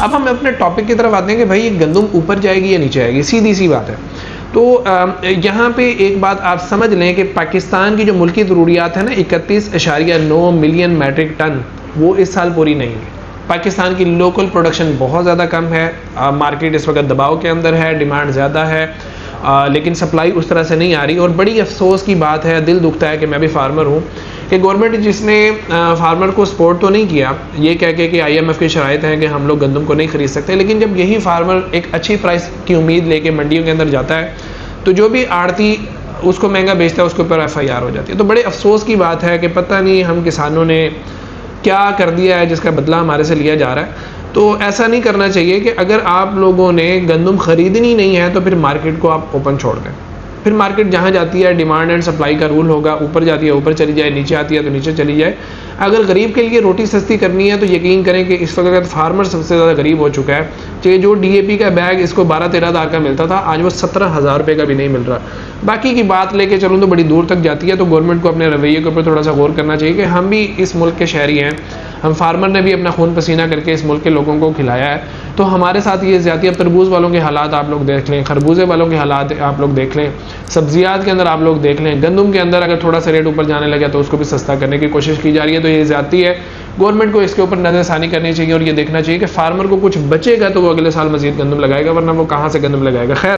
अब हम अपने टॉपिक की तरफ आते हैं कि भाई ये गंदम ऊपर जाएगी या नीचे आएगी, सीधी सी बात है। तो यहाँ पे एक बात आप समझ लें कि पाकिस्तान की जो मुल्की ज़रूरियात है ना 31.9 मिलियन मैट्रिक टन, वो इस साल पूरी नहीं है। पाकिस्तान की लोकल प्रोडक्शन बहुत ज़्यादा कम है, मार्केट इस वक्त दबाव के अंदर है, डिमांड ज़्यादा है, लेकिन सप्लाई उस तरह से नहीं आ रही। और बड़ी अफसोस की बात है, दिल दुखता है कि मैं भी फार्मर हूँ कि गवर्नमेंट जिसने फार्मर को सपोर्ट तो नहीं किया, ये कह के कि IMF की शराइत हैं कि हम लोग गंदम को नहीं ख़रीद सकते, लेकिन जब यही फार्मर एक अच्छी प्राइस की उम्मीद लेके मंडियों के अंदर जाता है तो जो भी आड़ती उसको महंगा बेचता है उसके ऊपर FIR हो जाती है। तो बड़े अफसोस की बात है कि पता नहीं हम किसानों ने क्या कर दिया है जिसका बदला हमारे से लिया जा रहा है। तो ऐसा नहीं करना चाहिए कि अगर आप लोगों ने गंदम ख़रीदनी नहीं है तो फिर मार्केट को आप ओपन छोड़ दें। फिर मार्केट जहाँ जाती है डिमांड एंड सप्लाई का रूल होगा, ऊपर जाती है ऊपर चली जाए, नीचे आती है तो नीचे चली जाए। अगर गरीब के लिए रोटी सस्ती करनी है तो यकीन करें कि इस वक्त फार्मर सबसे ज़्यादा गरीब हो चुका है कि जो DAP का बैग इसको 12-13 हज़ार का मिलता था, आज वो 17,000 रुपये का भी नहीं मिल रहा। बाकी की बात लेके चलूँ तो बड़ी दूर तक जाती है। तो गवर्नमेंट को अपने रवैये के ऊपर थोड़ा सा गौर करना चाहिए कि हम भी इस मुल्क के शहरी हैं, हम फार्मर ने भी अपना खून पसीना करके इस मुल्क के लोगों को खिलाया है। तो हमारे साथ ये ज़्यादती, अब तरबूज वालों के हालात आप लोग देख लें, खरबूजे वालों के हालात आप लोग देख लें, सब्जियात के अंदर आप लोग देख लें, गंदम के अंदर अगर थोड़ा सा रेट ऊपर जाने लगे तो उसको भी सस्ता करने की कोशिश की जा रही है। तो ये ज़्यादती है, गवर्नमेंट को इसके ऊपर नज़रसानी करनी चाहिए और ये देखना चाहिए कि फार्मर को कुछ बचेगा तो वो अगले साल मजीद गंदम लगाएगा, वरना वो कहाँ से गंदम लगाएगा। खैर।